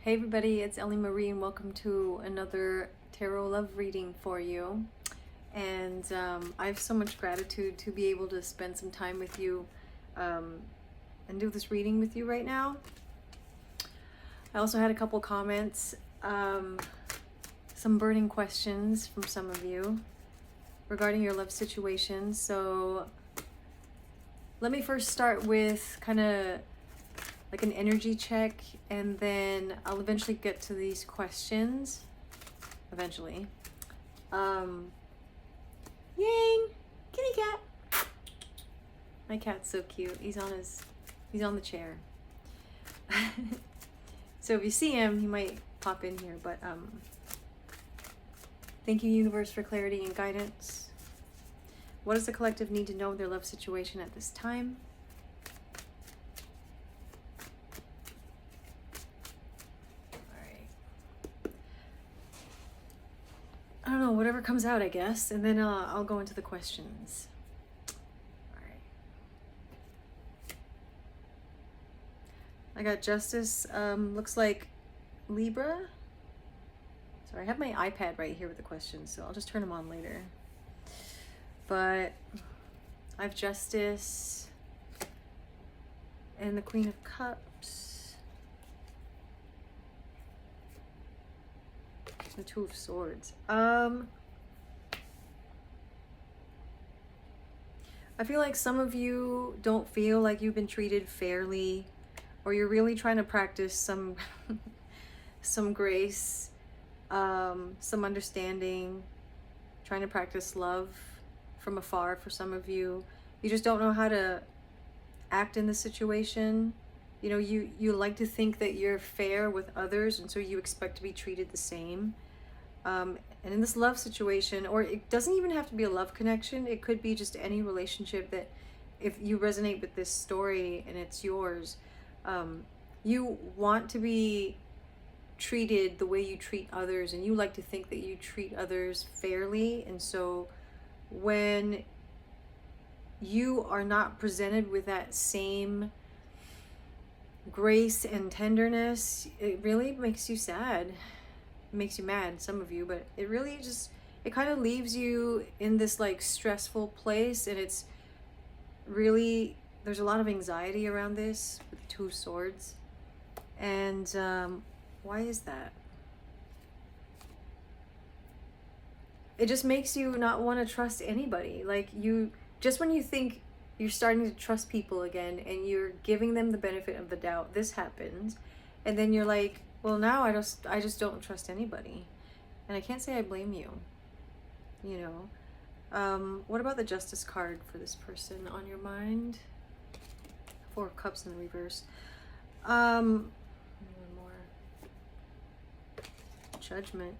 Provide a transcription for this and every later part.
Hey everybody, it's Eli Marie and welcome to another tarot love reading for you. And I have so much gratitude to be able to spend some time with you and do this reading with you right now. I also had a couple comments, some burning questions from some of you regarding your love situation. So let me first start with kind of like an energy check, and then I'll eventually get to these questions. Eventually. Yang! Kitty cat! My cat's so cute. He's on the chair. So if you see him, he might pop in here, but thank you, universe, for clarity and guidance. What does the collective need to know in their love situation at this time? I don't know, whatever comes out, I guess, and then I'll go into the questions. All right. I got Justice, looks like Libra. Sorry, I have my iPad right here with the questions, so I'll just turn them on later. But I have Justice and the Queen of Cups. The Two of Swords. I feel like some of you don't feel like you've been treated fairly, or you're really trying to practice some some grace, some understanding, trying to practice love from afar. For some of you, you just don't know how to act in the situation. You know, you like to think that you're fair with others, and so you expect to be treated the same. And in this love situation, or it doesn't even have to be a love connection, it could be just any relationship that if you resonate with this story and it's yours, you want to be treated the way you treat others, and you like to think that you treat others fairly. And so when you are not presented with that same grace and tenderness, it really makes you sad. It makes you mad, some of you, but it really just, it kind of leaves you in this like stressful place, and it's really, there's a lot of anxiety around this with the Two of Swords. And why is that? It just makes you not want to trust anybody. Like, you, just when you think you're starting to trust people again and you're giving them the benefit of the doubt, this happens, and then you're like, well, now I just don't trust anybody. And I can't say I blame you, you know. What about the Justice card for this person on your mind? Four of Cups in the reverse. One more. Judgment.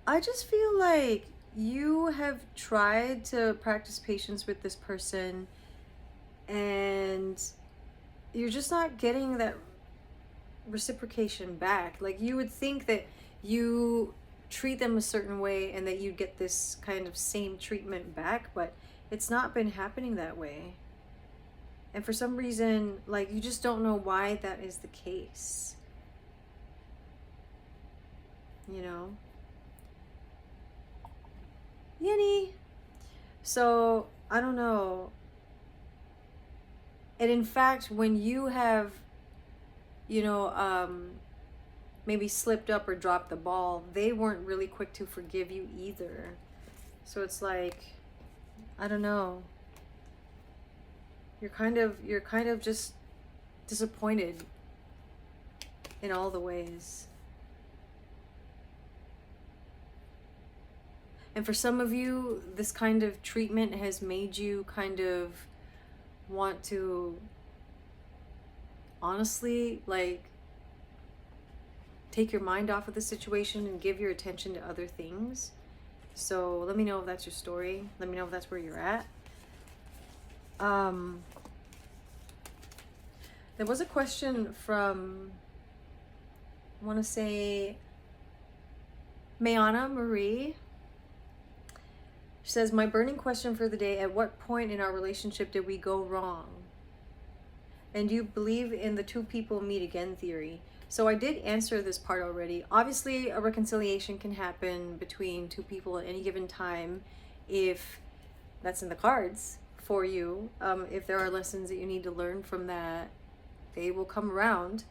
I just feel like you have tried to practice patience with this person, and you're just not getting that reciprocation back. Like, you would think that you treat them a certain way and that you get this kind of same treatment back, but it's not been happening that way. And for some reason, like, you just don't know why that is the case, you know. Yenny. So I don't know. And in fact, when you have, you know, maybe slipped up or dropped the ball, they weren't really quick to forgive you either. So it's like, I don't know. You're kind of just disappointed in all the ways. And for some of you, this kind of treatment has made you kind of want to honestly, like, take your mind off of the situation and give your attention to other things. So let me know if that's your story. Let me know if that's where you're at. There was a question from, I want to say, Mayana Marie. She says, my burning question for the day: at what point in our relationship did we go wrong? And you believe in the two people meet again theory. So I did answer this part already. Obviously, a reconciliation can happen between two people at any given time if that's in the cards for you. If there are lessons that you need to learn from that, they will come around.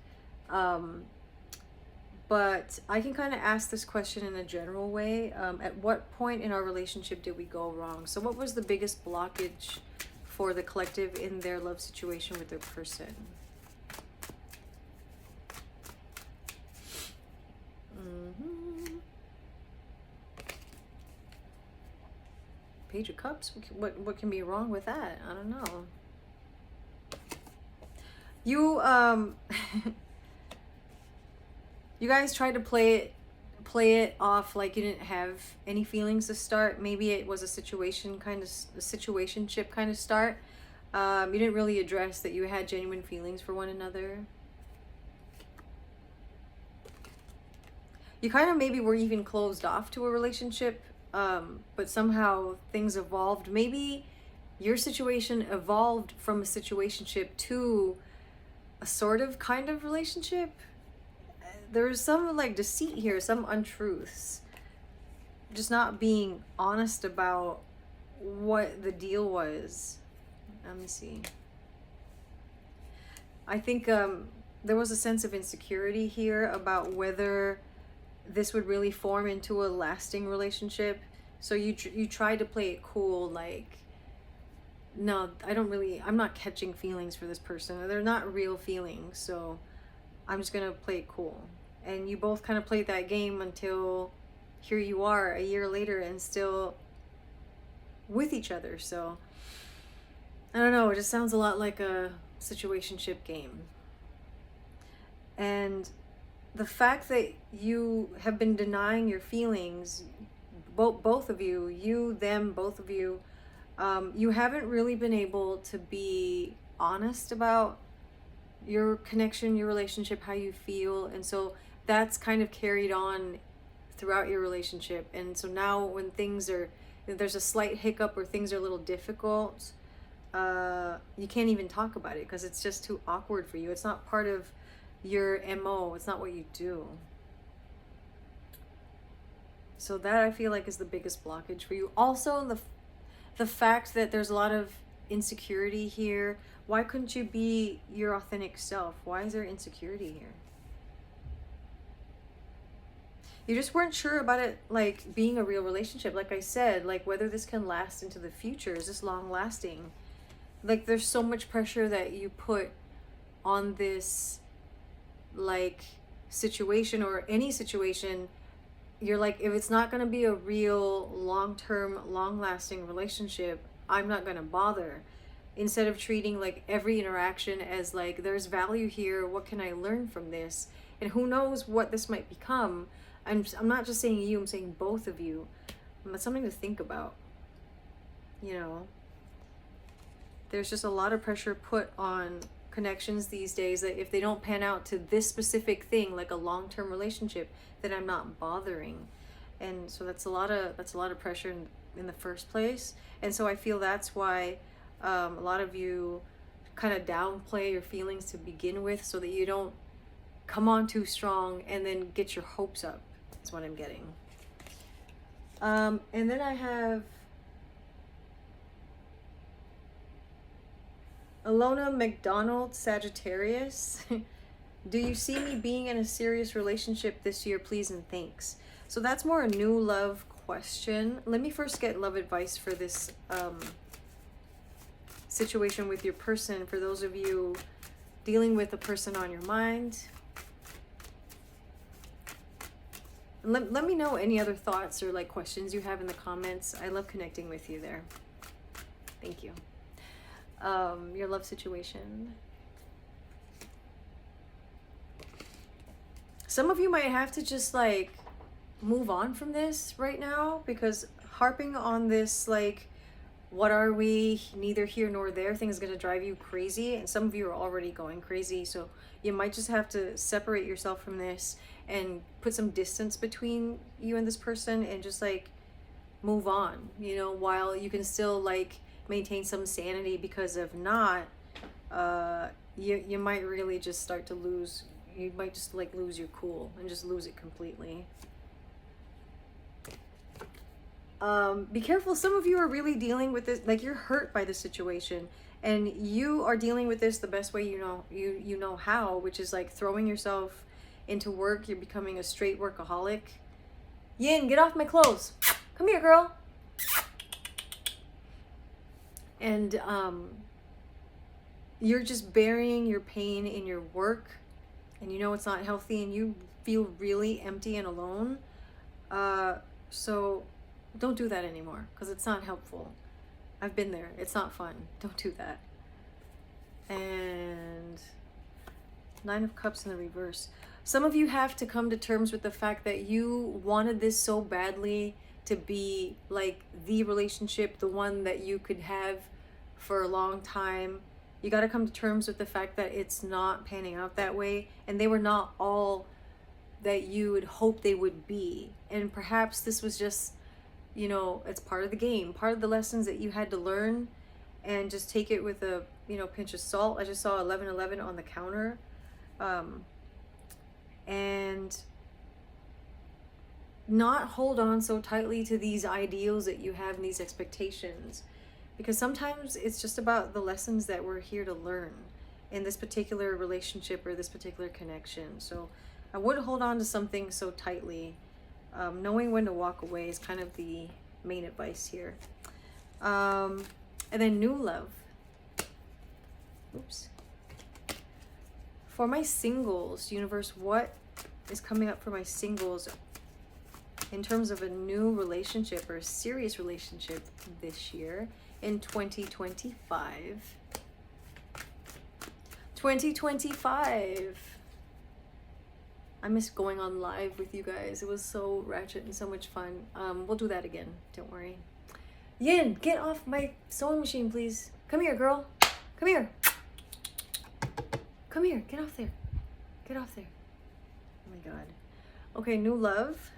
But I can kind of ask this question in a general way. At what point in our relationship did we go wrong? So what was the biggest blockage for the collective in their love situation with their person? Page of Cups? What can be wrong with that? I don't know. You you guys tried to play it off like you didn't have any feelings to start. Maybe it was a situationship kind of start. You didn't really address that you had genuine feelings for one another. You kind of maybe were even closed off to a relationship, but somehow things evolved. Maybe your situation evolved from a situationship to a sort of kind of relationship. There's some like deceit here, some untruths. Just not being honest about what the deal was. Let me see. I think there was a sense of insecurity here about whether this would really form into a lasting relationship. So you tried to play it cool, like, no, I'm not catching feelings for this person. They're not real feelings, so I'm just gonna play it cool. And you both kind of played that game until here you are a year later and still with each other. So I don't know, it just sounds a lot like a situationship game. And the fact that you have been denying your feelings, both of you, them, both of you, you haven't really been able to be honest about your connection, your relationship, how you feel. And so that's kind of carried on throughout your relationship. And so now when there's a slight hiccup or things are a little difficult, you can't even talk about it because it's just too awkward for you. It's not part of your MO. It's not what you do. So that I feel like is the biggest blockage for you. Also, the fact that there's a lot of insecurity here. Why couldn't you be your authentic self? Why is there insecurity here? You just weren't sure about it, like being a real relationship. Like I said, like whether this can last into the future. Is this long lasting? Like there's so much pressure that you put on this like situation or any situation. You're like, if it's not going to be a real long-term, long-lasting relationship, I'm not going to bother. Instead of treating like every interaction as like, there's value here, what can I learn from this? And who knows what this might become. I'm not just saying you, I'm saying both of you. But something to think about. You know, there's just a lot of pressure put on connections these days that if they don't pan out to this specific thing, like a long-term relationship, then I'm not bothering. And so that's a lot of pressure in the first place. And so I feel that's why a lot of you kind of downplay your feelings to begin with, so that you don't come on too strong and then get your hopes up, is what I'm getting. And then I have Alona McDonald, Sagittarius. Do you see me being in a serious relationship this year, please and thanks? So that's more a new love question. Let me first get love advice for this situation with your person, for those of you dealing with a person on your mind. Let me know any other thoughts or like questions you have in the comments. I love connecting with you there. Thank you. Your love situation. Some of you might have to just like move on from this right now, because harping on this like, what are we, neither here nor there thing is going to drive you crazy. And some of you are already going crazy. So you might just have to separate yourself from this and put some distance between you and this person and just like move on, you know, while you can still like maintain some sanity, because if not, you might really just start to lose, you might just like lose your cool and just lose it completely. Be careful. Some of you are really dealing with this, like you're hurt by the situation, and you are dealing with this the best way you know, you know how, which is like throwing yourself into work. You're becoming a straight workaholic. Yin, get off my clothes. Come here, girl. And you're just burying your pain in your work, and you know it's not healthy, and you feel really empty and alone. So don't do that anymore, because it's not helpful. I've been there. It's not fun. Don't do that. And Nine of Cups in the reverse. Some of you have to come to terms with the fact that you wanted this so badly to be like the relationship, the one that you could have for a long time. You got to come to terms with the fact that it's not panning out that way, and they were not all that you would hope they would be. And perhaps this was just, you know, it's part of the game, part of the lessons that you had to learn, and just take it with a, you know, pinch of salt. I just saw 1111 on the counter. And not hold on so tightly to these ideals that you have and these expectations, because sometimes it's just about the lessons that we're here to learn in this particular relationship or this particular connection. So I wouldn't hold on to something so tightly. Knowing when to walk away is kind of the main advice here. And then new love. Oops. For my singles, universe, what is coming up for my singles in terms of a new relationship or a serious relationship this year in 2025? 2025. I miss going on live with you guys. It was so ratchet and so much fun. We'll do that again. Don't worry. Yin, get off my sewing machine, please. Come here, girl. Come here. Come here. Get off there. Get off there. Oh my God. Okay, new love.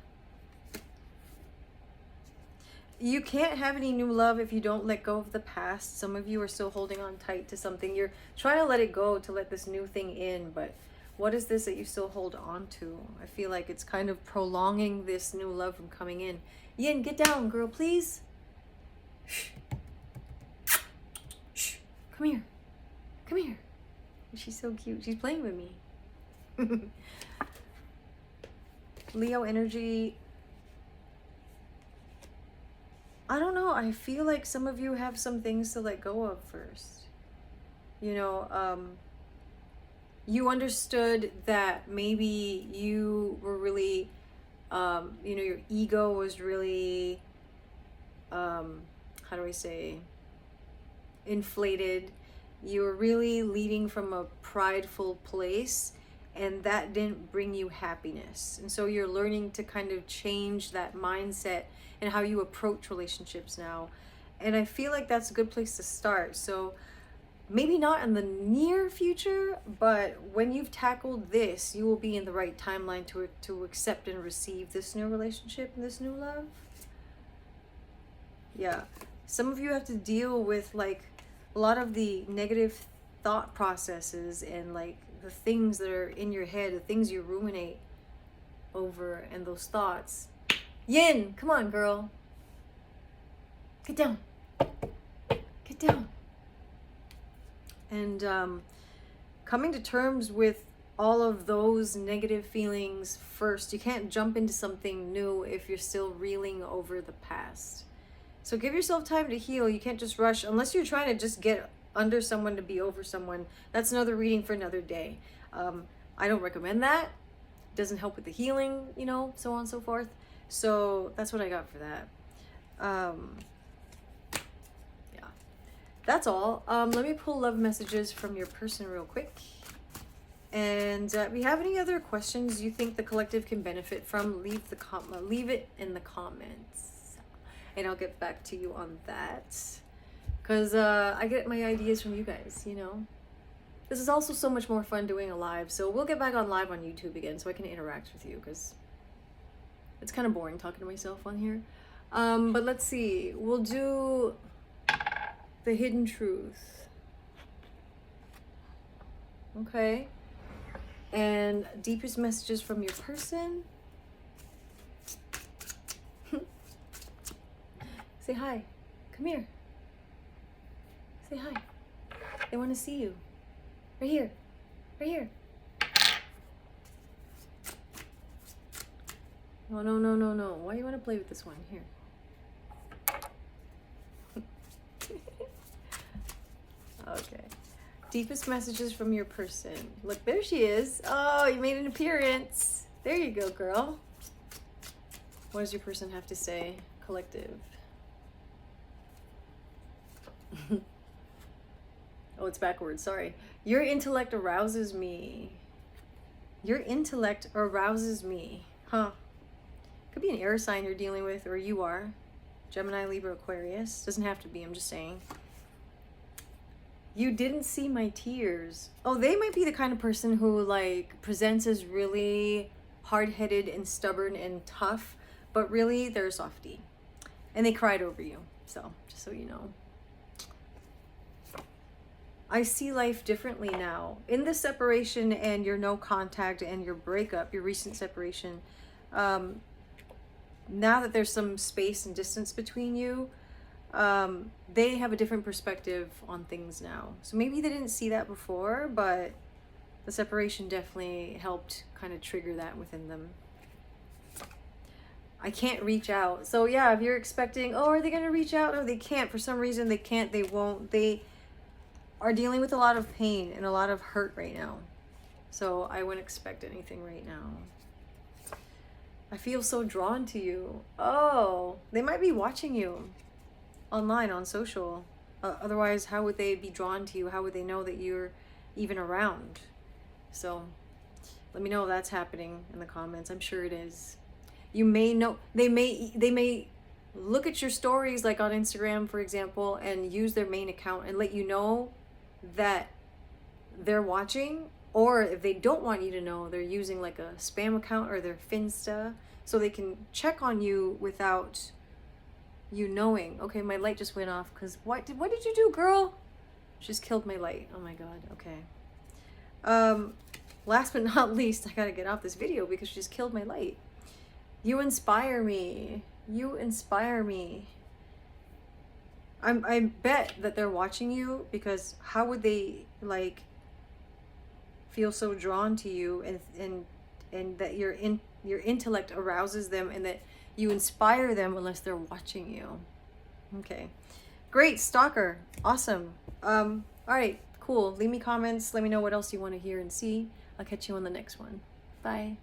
You can't have any new love if you don't let go of the past. Some of you are still holding on tight to something. You're trying to let it go to let this new thing in, but what is this that you still hold on to? I feel like it's kind of prolonging this new love from coming in. Yin, get down, girl, please. Shh. Shh. Come here. Come here. She's so cute. She's playing with me. Leo energy. I don't know. I feel like some of you have some things to let go of first. You know, you understood that maybe you were really, you know, your ego was really, how do I say, inflated. You were really leading from a prideful place, and that didn't bring you happiness. And so you're learning to kind of change that mindset and how you approach relationships now. And I feel like that's a good place to start. So maybe not in the near future, but when you've tackled this, you will be in the right timeline to accept and receive this new relationship and this new love. Yeah. Some of you have to deal with like a lot of the negative thought processes and like the things that are in your head, the things you ruminate over, and those thoughts. Yin, come on, girl. Get down. Get down. And coming to terms with all of those negative feelings first. You can't jump into something new if you're still reeling over the past. So give yourself time to heal. You can't just rush unless you're trying to just get under someone to be over someone. That's another reading for another day. I don't recommend that. It doesn't help with the healing, you know, so on and so forth. So that's what I got for that. Yeah, that's all. Let me pull love messages from your person real quick. And if you have any other questions you think the collective can benefit from, leave it in the comments, and I'll get back to you on that. Because I get my ideas from you guys, you know. This is also so much more fun doing a live, so we'll get back on live on YouTube again so I can interact with you, because it's kind of boring talking to myself on here. But let's see. We'll do the hidden truth. Okay. And deepest messages from your person. Say hi. Come here. Say hi. They want to see you. Right here. Right here. No, no, no, no, no. Why do you want to play with this one? Here. Okay. Deepest messages from your person. Look, there she is. Oh, you made an appearance. There you go, girl. What does your person have to say? Collective. Oh, it's backwards. Sorry. Your intellect arouses me. Your intellect arouses me. Huh. Could be an air sign you're dealing with, or you are. Gemini, Libra, Aquarius. Doesn't have to be, I'm just saying. You didn't see my tears. Oh, they might be the kind of person who like presents as really hard-headed and stubborn and tough, but really they're a softie. And they cried over you. So, just so you know. I see life differently now. In this separation and your no contact and your breakup, your recent separation, now that there's some space and distance between you, they have a different perspective on things now. So maybe they didn't see that before, but the separation definitely helped kind of trigger that within them. I can't reach out. So yeah, if you're expecting, oh, are they going to reach out? No, they can't. For some reason, they can't, they won't. They are dealing with a lot of pain and a lot of hurt right now. So I wouldn't expect anything right now. I feel so drawn to you. Oh, they might be watching you online on social. Otherwise, how would they be drawn to you? How would they know that you're even around? So let me know if that's happening in the comments. I'm sure it is. You may know, they may look at your stories like on Instagram, for example, and use their main account and let you know that they're watching. Or if they don't want you to know, they're using like a spam account or their Finsta, so they can check on you without you knowing. Okay, my light just went off because what did you do, girl? She just killed my light. Oh my god. Okay. Last but not least, I gotta get off this video because she just killed my light. You inspire me. You inspire me. I bet that they're watching you, because how would they like feel so drawn to you and that your intellect arouses them and that you inspire them unless they're watching you. Okay. Great, stalker. Awesome. All right, cool. Leave me comments. Let me know what else you want to hear and see. I'll catch you on the next one. Bye.